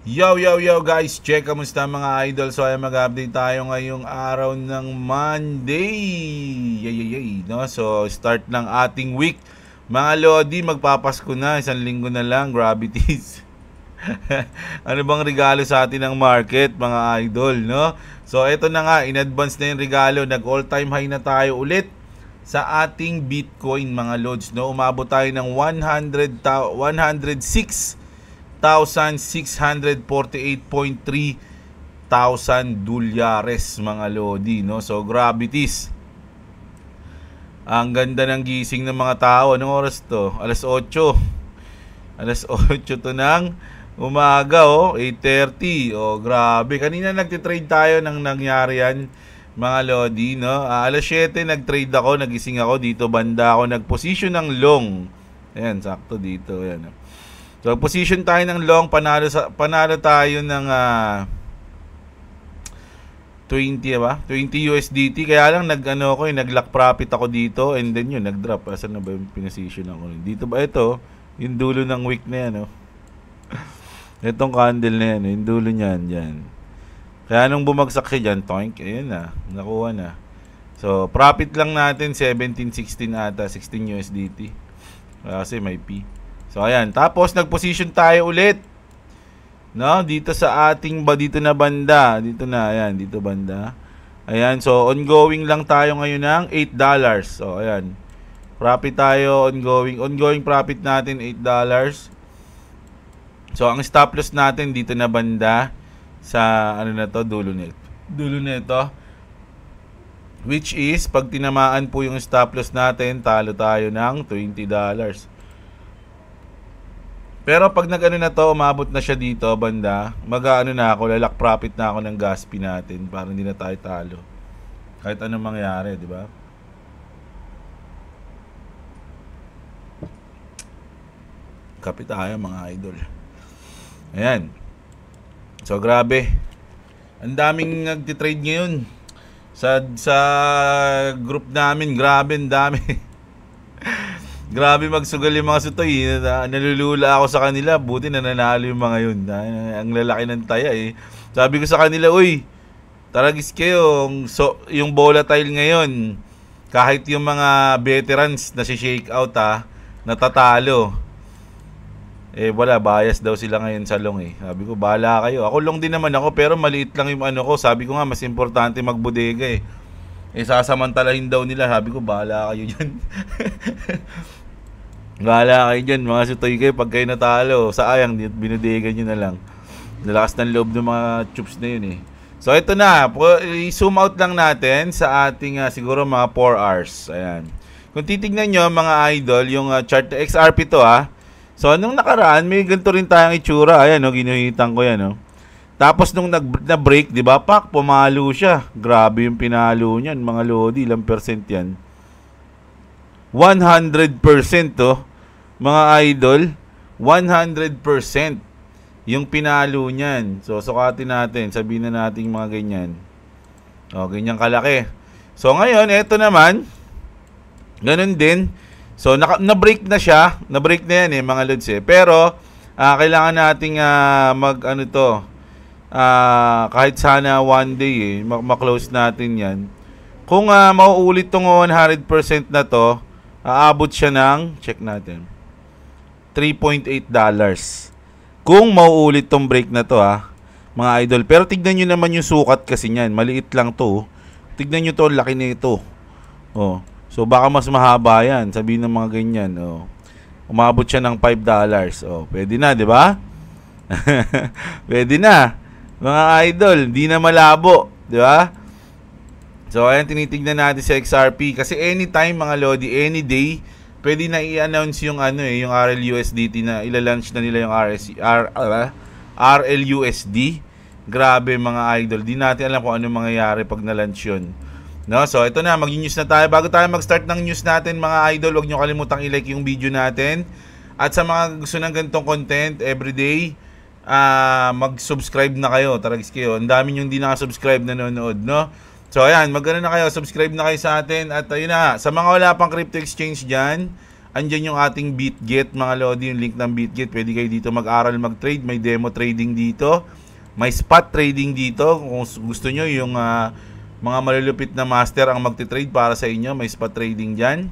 Yo, yo, yo guys, check, kamusta mga idol? So ay mag-update tayo ngayong araw ng Monday. Yay, no? So start ng ating week. Mga Lodi, magpapasko na, isang linggo na lang, gravities. Ano bang regalo sa atin ng market, mga idol, no? So ito na nga, in advance na yung regalo, nag all-time high na tayo ulit sa ating Bitcoin, mga Lods, no? Umabot tayo ng 106,648.3 thousand dolyares, mga Lodi, no? So gravities. Ang ganda ng gising ng mga tao. Anong oras to? Alas 8. Alas 8 to ng umaga, 8:30. Grabe. Kanina nagtitrade tayo nang nangyari yan, mga Lodi, no? Alas 7 nagtrade ako, nagising ako dito banda ako, nagposition ng long. Ayan, sakto dito, ayan. So, position tayo ng long, panalo tayo ng 20 ba? 20 USDT. Kaya lang nag-lock profit ako dito and then yun, nag-drop. Asan na ba yung pinposition ako? Dito ba ito? Yung dulo ng wick na yan, Itong candle na yan, yung dulo niyan, diyan. Kaya nung bumagsak siya diyan, toink, ayun na, nakuha na. So, profit lang natin 17.16 ata, 16 USDT. Kasi may P. So ayan, tapos nag-position tayo ulit, no? Dito sa ating dito na banda, dito na, ayan, dito banda. Ayan, so ongoing lang tayo ngayon ng $8. So ayan. Profit tayo ongoing profit natin $8. So ang stop loss natin dito na banda sa ano na to, dulo nito. Dulo nito. Which is pag tinamaan po yung stop loss natin, talo tayo ng $20. Pero pag nag-ano na to, umabot na siya dito, banda, mag-ano na ako, lalak profit na ako ng gas fee natin para hindi na tayo talo. Kahit anong mangyari, di ba? Kapit tayo, mga idol. Ayan. So, grabe. Ang daming nagtitrade ngayon. Sa group namin, grabe, ang dami. Grabe magsugal yung mga sutoy. Nalulula ako sa kanila. Buti na nanalo yung mga yun. Ang lalaki ng taya Sabi ko sa kanila, uy, taragis kayo. Yung volatile ngayon, kahit yung mga veterans na si shake out natatalo. Wala, bias daw sila ngayon sa long Sabi ko, bahala kayo. Ako long din naman ako, pero maliit lang yung ano ko. Sabi ko nga, mas importante magbodega sasamantalahin daw nila. Sabi ko, bahala kayo dyan. Bahala kayo dyan, mga sutoy kayo. Pag kayo natalo, sayang, binudegan nyo na lang. Nalakas ng loob ng mga troops na yun So ito na, i-zoom out lang natin sa ating siguro mga 4 hours. Ayan. Kung titignan nyo, mga idol, yung chart XRP to So nung nakaraan, may ganito rin tayong itsura. Ayan, ginuhitan ko yan Tapos nung na-break, di ba, pak, pumalo siya. Grabe yung pinalo niyan, mga Lodi. Ilang percent yan? 100% mga idol. 100% yung pinalo niyan. So, sukatin natin. Sabihin na natin mga ganyan. Ganyan kalaki. So, ngayon, eto naman. Ganun din. So, na-break na siya. Na-break na yan mga Lods Pero, kailangan nating kahit sana one day ma-close natin yan. Kung mauulit tong 100% na to, aabot siya ng, check natin, $3.8. Kung mauulit tong break na to mga idol. Pero tignan nyo naman yung sukat kasi niyan. Maliit lang to. Tignan nyo to, laki nito. So baka mas mahaba yan. Sabihin ng mga ganyan. Umabot siya ng $5. Pwede na, di ba? Pwede na. Mga idol, di na malabo, di ba? So ayan, tinitignan natin sa XRP kasi anytime, mga Lodi, any day, pwede na i-announce yung yung RLUSDT na ila-launch na nila yung RLUSD. Grabe, mga idol, di natin alam kung ano mangyayari pag na-launch yun. So ito na, mag-news na tayo. Bago tayo mag-start ng news natin, mga idol, huwag nyo kalimutang i-like yung video natin. At sa mga gusto ng ganitong content everyday, mag-subscribe na kayo. Taragis kayo. Ang dami yung hindi nakasubscribe nanonood, So ayan, magano na kayo, subscribe na kayo sa atin. At ayun na, sa mga wala pang crypto exchange dyan, andyan yung ating BitGet, mga lodi, yung link ng BitGet. Pwede kayo dito mag-aral mag-trade. May demo trading dito. May spot trading dito. Kung gusto nyo yung mga malulupit na master ang magti-trade para sa inyo, may spot trading dyan.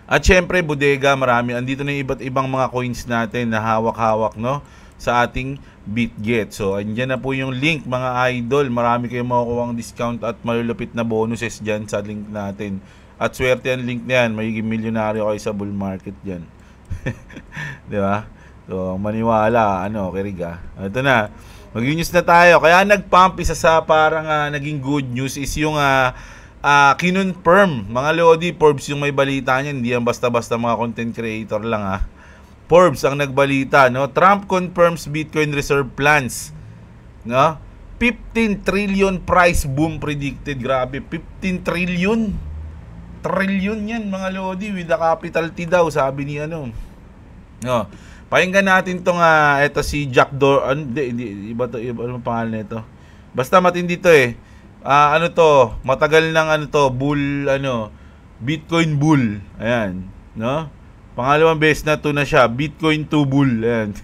At syempre, bodega, marami. Andito na yung iba't ibang mga coins natin na hawak-hawak, no, sa ating BitGet. So, andyan na po yung link, mga idol. Marami kayong makukuha discount at malulupit na bonuses dyan sa link natin. At swerte ang link na yan. Magiging milyonaryo kayo sa bull market dyan. Di ba? So, maniwala, Kiriga. Ito na. Mag-news na tayo. Kaya nag-pump, isa sa parang naging good news is yung kinonfirm, mga lodi. Forbes yung may balita niya, hindi yan basta-basta mga content creator lang Forbes ang nagbalita, no? Trump confirms Bitcoin reserve plans, no? 15 trillion price boom predicted. Grabe, 15 trillion. Trillion yan, mga lodi, with a capital T daw, sabi ni No. Pakinggan natin tong eto si Jack hindi iba to, ano pangalan nito? Basta matindi to matagal ng bull, Bitcoin bull. Ayan, no? Pangalawang beses na to na siya, Bitcoin 2 bull. Ayan.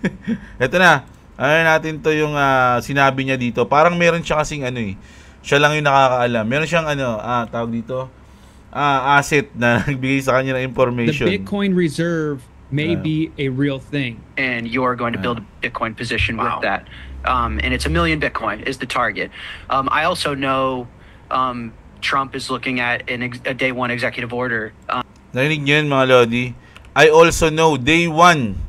Ito na. Natin to yung sinabi niya dito. Parang meron siya kasing siya lang yung nakakaalam. Meron siyang tawag dito, asset na nagbigay sa kanya ng information. The Bitcoin reserve may be a real thing. And you're going to build a Bitcoin position with that. And it's 1 million Bitcoin is the target. I also know Trump is looking at a day one executive order. Narinig niyo yun, mga lodi? I also know day one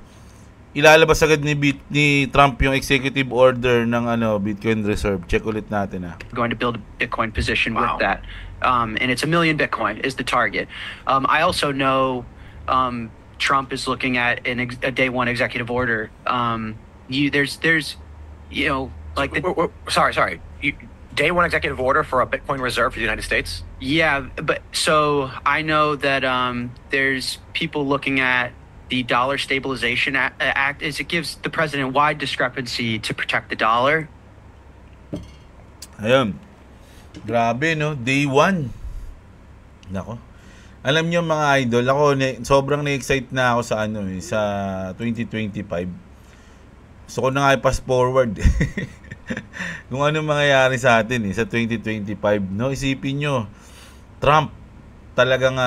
ilalabas agad ni Trump yung executive order ng Bitcoin reserve. Check ulit natin Going to build a Bitcoin position with that. And it's 1 million Bitcoin is the target. I also know Trump is looking at a day one executive order. There's sorry. Day one executive order for a Bitcoin reserve for the United States? Yeah, but so I know that there's people looking at the Dollar Stabilization Act is it gives the president wide discrepancy to protect the dollar. Ayun. Grabe, no? Day one. Nako. Alam niyo, mga idol, ako sobrang na-excite na ako sa sa 2025. Gusto ko na nga i-pass forward. Kung ano mangyayari sa atin sa 2025, no? Isipin nyo, Trump talagang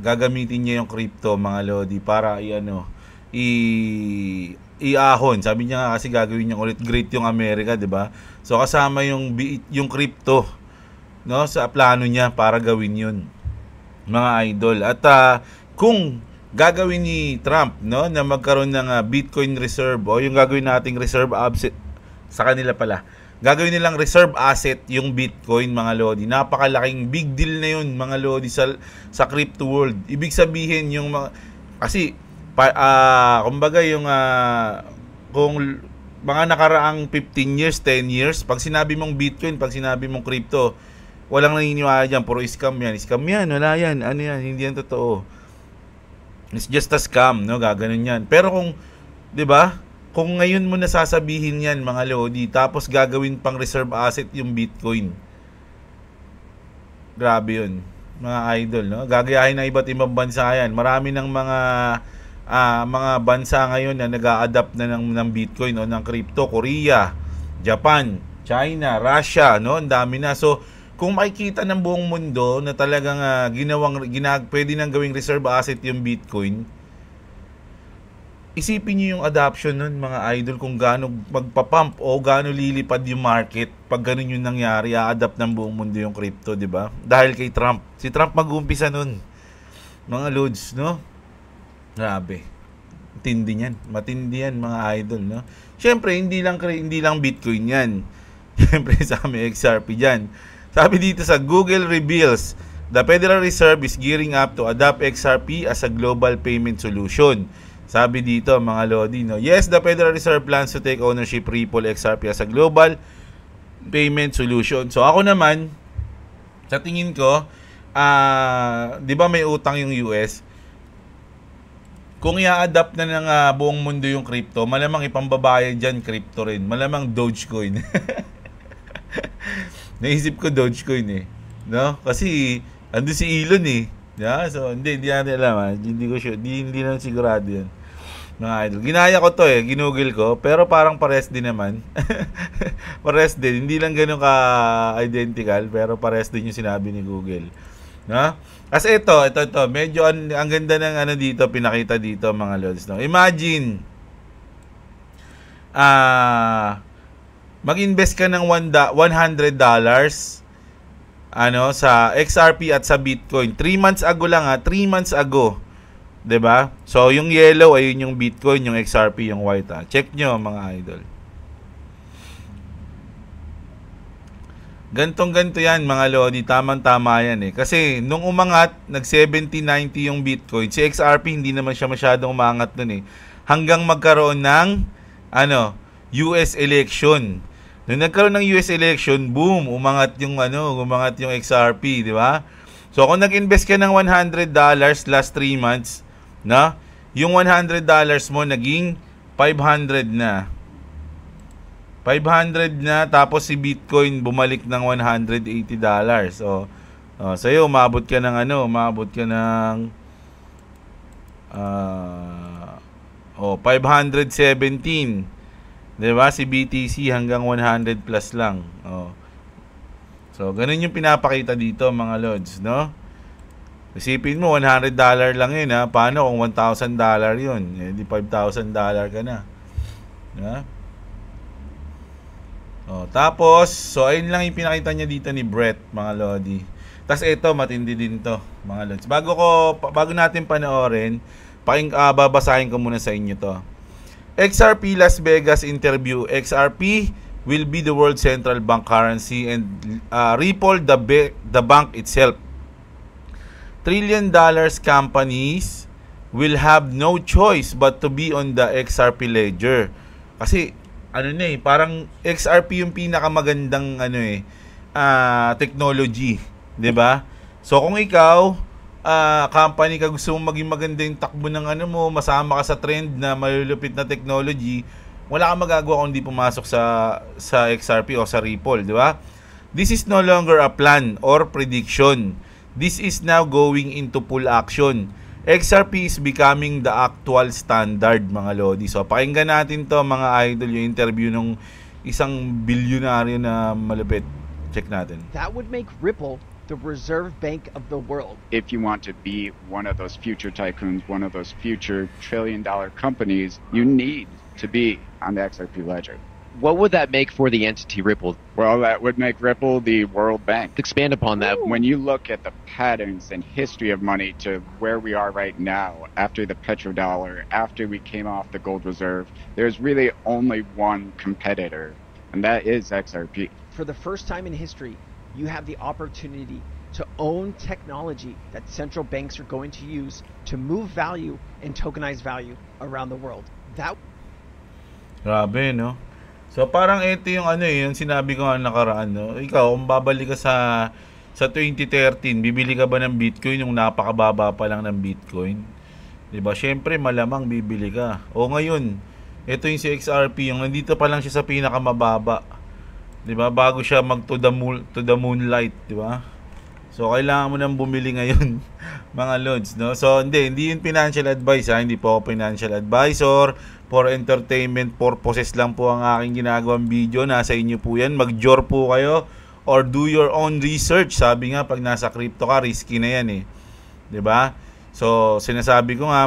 gagamitin niya yung crypto, mga lodi, para iahon. Sabi niya nga kasi gagawin niya ulit great yung Amerika, 'di ba? So kasama yung crypto, no, sa plano niya para gawin 'yun, mga idol. At kung gagawin ni Trump, no, na magkaroon ng Bitcoin reserve o yung gagawin nating reserve asset sa kanila pala, gagawin nilang reserve asset yung Bitcoin, mga lodi. Napakalaking big deal na yun, mga lodi, sa crypto world. Ibig sabihin yung kasi kumbaga yung kung mga nakaraang 15 years, 10 years, pag sinabi mong Bitcoin, pag sinabi mong crypto, walang naniniwala dyan, puro scam yan, wala yan, hindi yan totoo. It's just a scam, no, gaganon yan. Pero kung, 'di ba? Kung ngayon mo nasasabihin yan, mga lodi, tapos gagawin pang reserve asset yung Bitcoin. Grabe yun, mga idol, no? Gagayahin ng iba't ibang bansa yan. Marami ng mga bansa ngayon na nag-a-adapt na ng Bitcoin o ng crypto. Korea, Japan, China, Russia, no? Ang dami na. So, kung makikita ng buong mundo na talagang pwede nang gawing reserve asset yung Bitcoin, isipin niyo yung adoption nun, mga idol, kung gaano magpapump o gaano lilipad yung market pag ganun yung nangyari, a-adapt ng buong mundo yung crypto, 'di ba? Dahil kay Trump. Si Trump mag-uumpisa nun, mga loads, no? Grabe. Matindi yan, mga idol, no? Syempre, hindi lang Bitcoin yan. Syempre, sa may XRP diyan. Sabi dito sa Google reveals, the Federal Reserve is gearing up to adopt XRP as a global payment solution. Sabi dito, mga lodi, no? Yes, the Federal Reserve plans to take ownership Ripple XRP as a global payment solution. So ako naman, sa tingin ko, 'di ba may utang yung US? Kung i-adapt na ng buong mundo yung crypto, malamang ipambabayad diyan crypto rin. Malamang Dogecoin. Naisip ko Dogecoin no? Kasi ando si Elon Yeah, so hindi natin alam ha. Hindi ko sure, hindi lang sigurado 'yan. Mga idol. Ginaya ko 'to ginugol ko, pero parang pares din naman. Pares din, hindi lang ganoon ka identical, pero pares din yung sinabi ni Google. No? Kasi ito, medyo ang ganda ng ano dito, pinakita dito mga lods, no. Imagine mag-invest ka ng $100 sa XRP at sa Bitcoin. 3 months ago lang 3 months ago. 'Di ba? So yung yellow ayun yung Bitcoin, yung XRP yung white Check nyo mga idol. Ganto yan mga lodi, tamang-tama yan Kasi nung umangat, nag 70-90 yung Bitcoin, si XRP hindi naman siya masyadong umangat nun Hanggang magkaroon ng US election. Nung nagkaroon ng US election, boom, umangat yung XRP, di ba? So kung nag-invest ka ng $100 last 3 months, yung $100 mo naging 500 na. 500 na, tapos si Bitcoin bumalik ng $180. So, sa'yo, umabot ka ng 517. Diba? Si BTC hanggang 100 plus lang. So, ganun yung pinapakita dito mga lods, no? Isipin mo, $100 lang yun, Paano kung $1,000 yun? Di $5,000 ka na. Tapos, so ayun lang yung pinakita niya dito ni Brett, mga lodi. Tapos ito, matindi din to, mga lods. Bago natin panoorin, babasahin ko muna sa inyo to. XRP Las Vegas interview. XRP will be the world central bank currency and Ripple the bank itself. $1 trillion companies will have no choice but to be on the XRP ledger. Kasi parang XRP yung pinakamagandang technology, 'di ba? So kung ikaw company ka, gusto mong maging maganda yung takbo ng masama ka sa trend na malulupit na technology, wala kang magagawa kung hindi pumasok sa XRP o sa Ripple, di ba? This is no longer a plan or prediction. This is now going into full action. XRP is becoming the actual standard, mga lodi. So pakinggan natin to mga idol, yung interview ng isang bilyonaryo na malupit. Check natin. That would make Ripple the reserve bank of the world. If you want to be one of those future tycoons, one of those future trillion-dollar companies, you need to be on the XRP ledger. What would that make for the entity Ripple? Well, that would make Ripple the world bank. Expand upon that. When you look at the patterns and history of money to where we are right now, after the petrodollar, after we came off the gold reserve, there's really only one competitor, and that is XRP. For the first time in history, you have the opportunity to own technology that central banks are going to use to move value and tokenize value around the world. Grabe, no? So parang ito yung yung sinabi ko nakaraan, no? Ikaw, kung babalik ka sa 2013, bibili ka ba ng Bitcoin yung napakababa pa lang ng Bitcoin? 'Di ba? Syempre malamang bibili ka. O ngayon, ito yung si XRP, yung nandito pa lang siya sa pinakamababa. 'Di ba? Bago siya to the moonlight, 'di ba? So kailangan mo nang bumili ngayon, mga lods, no? So hindi yun financial advice, hindi po ako financial advisor. For entertainment purposes lang po ang aking ginagawang video. Nasa inyo po 'yan. Mag-jor po kayo or do your own research. Sabi nga pag nasa crypto ka, risky na 'yan 'Di ba? So sinasabi ko nga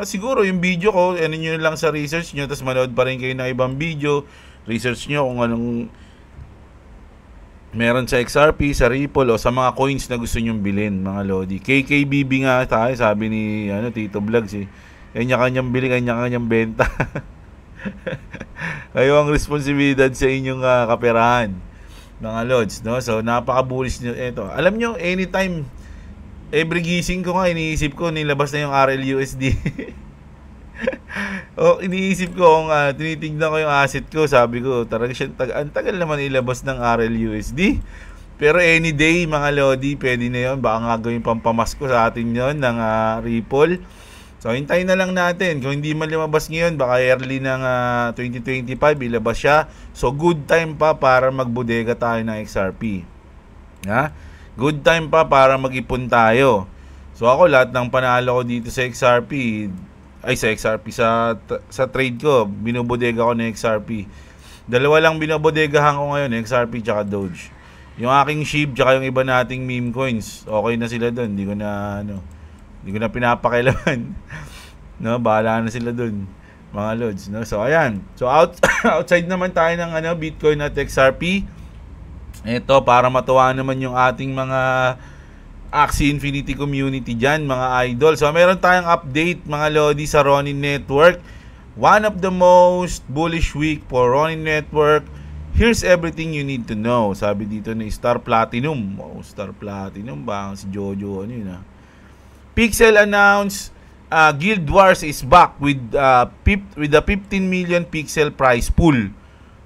siguro yung video ko, niyo lang sa research niyo, tapos manood pa rin kayo ng ibang video. Research niyo kung anong meron sa XRP, sa Ripple o sa mga coins na gusto nyong bilhin, mga lodi. KKBB nga tayo, sabi ni Tito Vlogs kanya-kanyang bili, kanya-kanyang benta. Kayo ang responsibilidad sa inyong kaperahan, mga lods, no? So napaka-bullish nyo ito. Alam nyo, anytime, every gising ko nga, iniisip ko nilabas na yung RLUSD. Iniisip ko kung tinitignan ko yung asset ko, sabi ko talaga siya, ang tagal naman ilabas ng RLUSD. Pero any day, mga lodi, pwede na yun. Baka nga gawin pampamasko sa atin yun ng Ripple. So hintayin na lang natin. Kung hindi man lumabas ngayon, baka early ng 2025 ilabas siya. So good time pa para magbodega tayo ng XRP. Good time pa para mag-ipon tayo. So ako lahat ng panalo ko dito sa XRP, sa trade ko, binobodega ko ng XRP. Dalawa lang binobodegahan ko ngayon, XRP tsaka Doge. Yung aking SHIB tsaka yung iba nating meme coins, okay na sila doon. Hindi ko na pinapakailaman. No, bahala na sila doon, mga lods, no. So ayan. So outside naman tayo ng Bitcoin at XRP. Ito para matuwa naman yung ating mga Axie Infinity community dyan, mga idol. So meron tayong update, mga lodi, sa Ronin Network. One of the most bullish week for Ronin Network. Here's everything you need to know. Sabi dito ni Star Platinum. Oh, Star Platinum ba? Si Jojo, ano yun, Pixel announced Guild Wars is back with a 15 million pixel prize pool,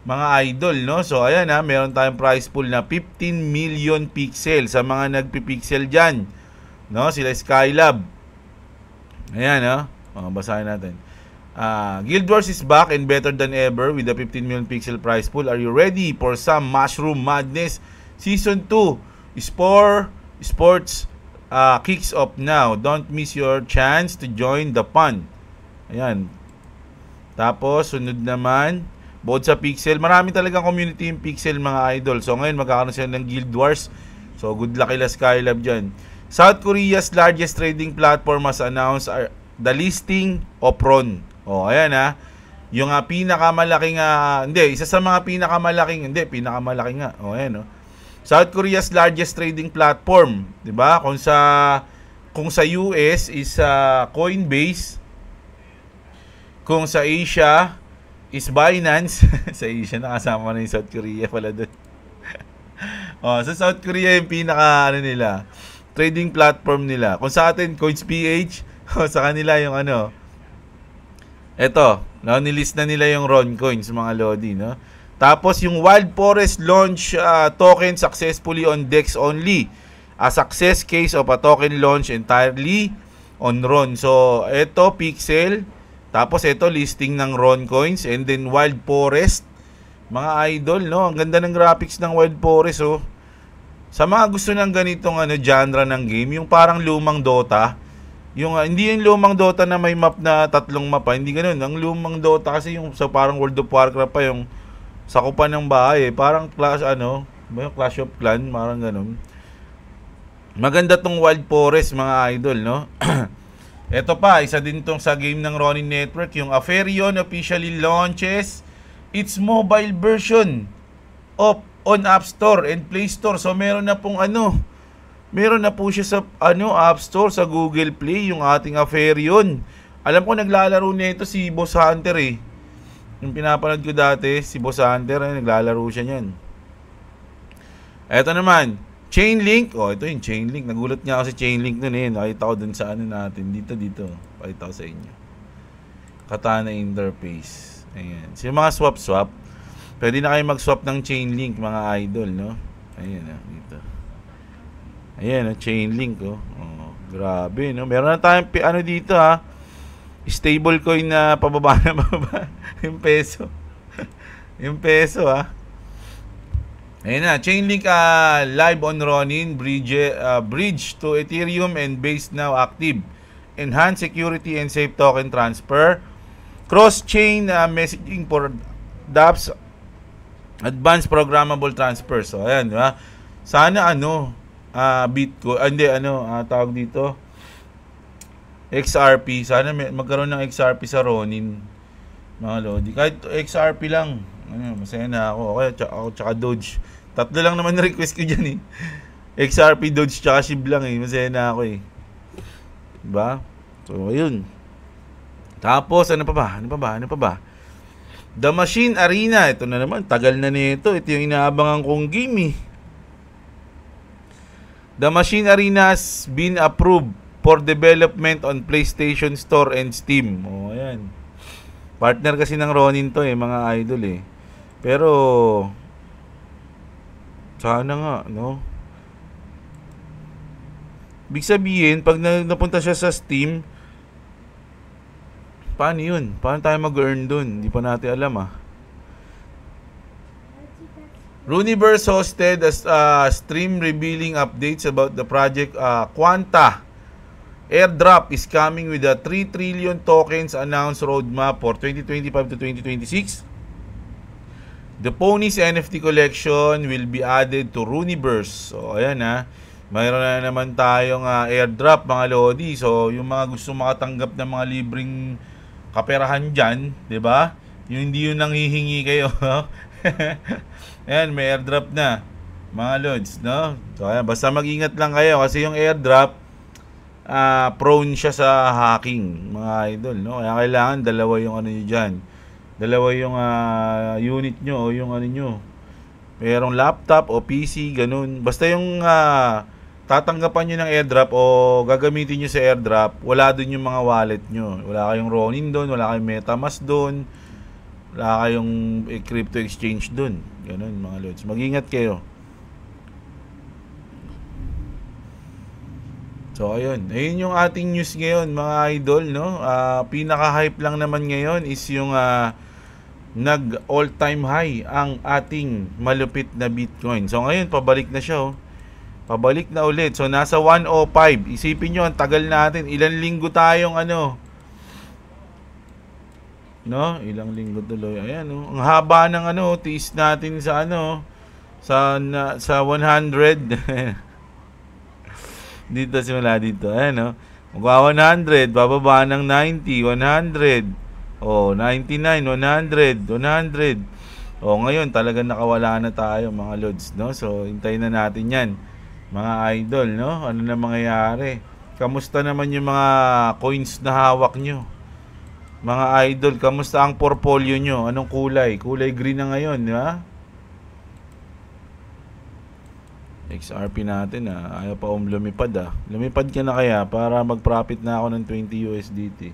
mga idol, no? So ayan, meron tayong prize pool na 15 million pixel sa mga nagpi-pixel dyan, no? Sila Skylab. Ayan, basahin natin. Guild Wars is back and better than ever with the 15 million pixel prize pool. Are you ready for some Mushroom Madness? Season 2 Sports kicks off now. Don't miss your chance to join the fun. Ayan. Tapos, sunod naman, bukod sa Pixel, marami talagang community yung Pixel, mga idol. So ngayon magkakaroon sila ng Guild Wars. So good luck kila Skylab dyan. South Korea's largest trading platform has announced the listing of RON. O ayan, yung pinakamalaking isa sa mga pinakamalaking, pinakamalaking nga. O ayan, South Korea's largest trading platform, 'di ba? Kung sa US is Coinbase, kung sa Asia is Binance. Sa Asia nakasama na yung South Korea pala doon. Sa South Korea yung pinaka nila, trading platform nila. Kung sa atin Coins.ph, sa kanila yung eto, nilist na nila yung RON coins, mga lodi, no? Tapos yung Wild Forest launch token successfully on DEX only. A success case of a token launch entirely on RON. So eto Pixel, tapos ito listing ng RON coins, and then Wild Forest, mga idol, no? Ang ganda ng graphics ng Wild Forest, Sa mga gusto ng ganitong genre ng game, yung parang lumang Dota, yung hindi yung lumang Dota na may map na 3 map, hindi ganoon. Ang lumang Dota kasi yung sa parang World of Warcraft pa, yung sakupan ng bahay, parang Clash of Clans, parang ganoon. Maganda tong Wild Forest, mga idol, no? Ito pa, isa din tong sa game ng Ronin Network, yung Aferion officially launches its mobile version on App Store and Play Store. So meron na pong meron na po siya sa App Store, sa Google Play, yung ating Aferion. Alam ko naglalaro nito si Boss Hunter Yung pinapanood ko dati, si Boss Hunter, naglalaro siya niyan. Ito naman, Chainlink. Ito yung Chainlink. Nagulat niya ako sa Chainlink nun Nakita ko dun sa natin. Dito. Pakita ko sa inyo. Katana interface. Ayan. So yung mga swap. Pwede na kayo mag-swap ng Chainlink, mga idol, no? Ayan, dito. Ayan, Chainlink, grabe, no? Meron na tayong dito, stablecoin na pababa na pababa. Yung peso. Yung peso, Ayan na, Chainlink live on Ronin, bridge to Ethereum and based now active. Enhanced security and safe token transfer. Cross-chain messaging for dApps. Advanced programmable transfer. So, ayan, diba? Sana Bitcoin, tawag dito, XRP. Sana magkaroon ng XRP sa Ronin, mga lodi. Kahit XRP lang, masaya na ako. Okay, ako tsaka Doge. 3 lang naman na request ko dyan XRP, Doge, tsaka SHIB lang Masaya na ako Diba? So, ayun. Tapos, ano pa ba? The Machine Arena. Ito na naman, tagal na nito. Ito yung inaabangan kong game The Machine Arena has been approved for development on PlayStation Store and Steam. Ayan. Partner kasi ng Ronin to mga idol Pero sana nga, no? Ibig sabihin, pag napunta siya sa Steam, paano yun? Paano tayo mag-earn dun? Hindi pa natin alam Runiverse hosted a stream revealing updates about the project Quanta airdrop is coming with a 3 trillion tokens announced roadmap for 2025 to 2026. The Ponies NFT collection will be added to Rooneyverse. So, ayan ha. Mayroon na naman tayong airdrop, mga Lodi. So, yung mga gusto makatanggap ng mga libreng kaperahan dyan, di ba? Yung hindi yun nanghihingi kayo. Ayan, may airdrop na, mga Lods, no? So, ayan, basta mag-ingat lang kayo kasi yung airdrop, prone siya sa hacking, mga idol, no? Kaya kailangan dalawa yung ano nyo dyan. Dalawa yung unit nyo o yung ano nyo. Mayroong laptop o PC, ganun. Basta yung tatanggapan nyo ng airdrop o gagamitin nyo sa airdrop, wala dun yung mga wallet nyo. Wala kayong Ronin dun, wala kayong MetaMask dun, wala kayong crypto exchange dun. Ganun, mga Lods. Mag-ingat kayo. So, ayun. Ayun yung ating news ngayon, mga idol, no? Pinaka-hype lang naman ngayon is yung nag all-time high ang ating malupit na Bitcoin. So, ngayon, pabalik na siya, oh. Pabalik na ulit. So, nasa 105. Isipin nyo, ang tagal natin. Ilang linggo tayong ano? No? Ilang linggo tuloy. Ayan, oh. Ang haba ng ano, tiis natin sa ano, sa 100. Dito simula dito. Ayan, no? Magwa 100, bababa ng 90, 100. Oh, 99, 100, 100. Oh, ngayon talagang nakawala na tayo, mga Lods, no? So, hintayin na natin 'yan, mga idol, no? Ano na mangyayari? Kamusta naman yung mga coins na hawak nyo? Mga idol, kamusta ang portfolio nyo? Anong kulay? Kulay green na ngayon, di ba? XRP natin, ayaw pa lumipad, Lumipad ka na kaya para mag-profit na ako ng 20 USDT.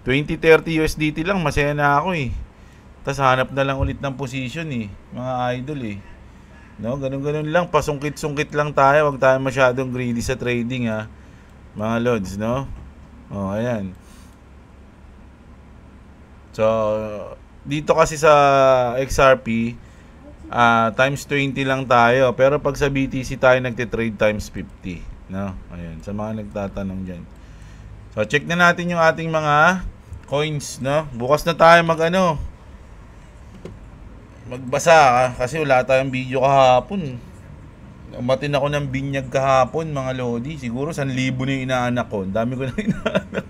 20-30 USDT lang, masaya na ako eh. Tapos hanap na lang ulit ng position eh, mga idol eh. No, ganun-ganun lang, pasungkit-sungkit lang tayo, wag tayo masyadong greedy sa trading mga Lods, no? Oh, ayan. So, dito kasi sa XRP, times 20 lang tayo, pero pag sa BTC tayo nagte-trade times 50, no? Ayan, sa mga nagtatanong diyan. So, check na natin yung ating mga coins, no? Bukas na tayo magbasa kasi wala tayong video kahapon. Umatin ako ng binyag kahapon, mga Lodi. Siguro 1,000 na yung inaanak ko. Ang dami ko nang inaanak.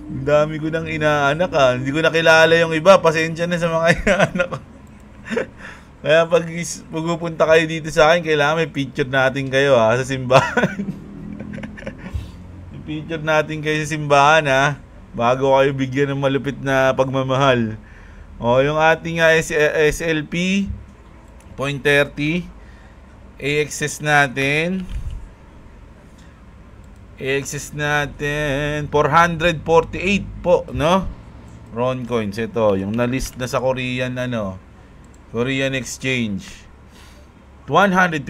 Ang dami ko nang inaanak Hindi ko nakilala yung iba. Pasensya na sa mga inaanak ko. Kaya pag pupunta kayo dito sa akin, kailangan may picture natin kayo sa simbahan. Picture natin kayo sa simbahan bago kayo bigyan ng malupit na pagmamahal. O, yung ating SLP 0.30 AXS natin 448 po, no? Ron coins ito, yung na-list na sa Korean Korean exchange. 126,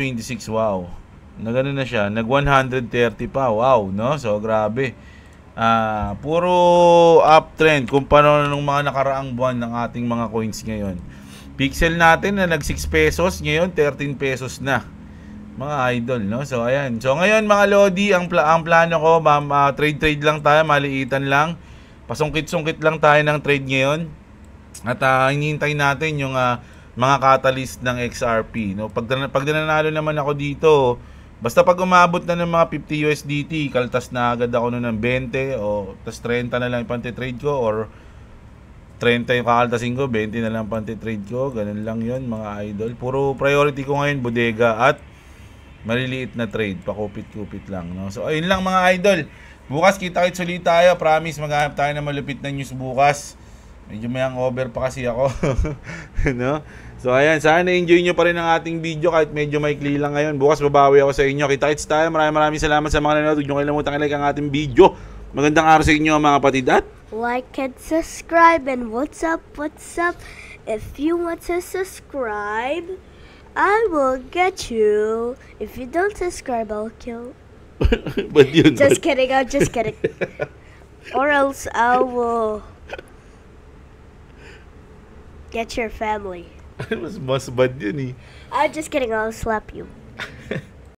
wow. Na gano'n na siya, nag 130 pa, wow, no? So, grabe. Puro uptrend kumpara nung mga nakaraang buwan ng ating mga coins ngayon. Pixel natin na nag 6 pesos, ngayon 13 pesos na, mga idol, no? So, ayan. So, ngayon, mga Lodi, ang plano ko, trade lang tayo, maliitan lang. Pasungkit-sungkit lang tayo ng trade ngayon. At hinihintay natin yung mga catalyst ng XRP, no? Pag nanalo naman ako dito, basta pag umabot na ng mga 50 USDT, kaltas na agad ako nun ng 20 o tas 30 na lang panti-trade ko, or 30 yung kakaltasin ko, 20 na lang panti-trade ko. Ganun lang yun, mga idol. Puro priority ko ngayon, bodega at maliliit na trade. Pakupit-kupit lang, no? So, ayun lang, mga idol. Bukas kita-kits ulit tayo. Promise, maghanap tayo ng malupit na news bukas. Medyo may hangover pa kasi ako. No? So, ayan. Sana enjoy nyo pa rin ang ating video kahit medyo maikli lang ngayon. Bukas babawi ako sa inyo. Kita-kits tayo. Maraming salamat sa mga nanonood. Huwag nyo kalimutan i-like ang ating video. Magandang araw sa inyo, mga kapatid. At like and subscribe. And what's up? If you want to subscribe, I will get you. If you don't subscribe, I'll kill. But yun, just kidding. I'm just kidding. Or else I will get your family. Mas bad yun eh. I'm just kidding. I'll slap you.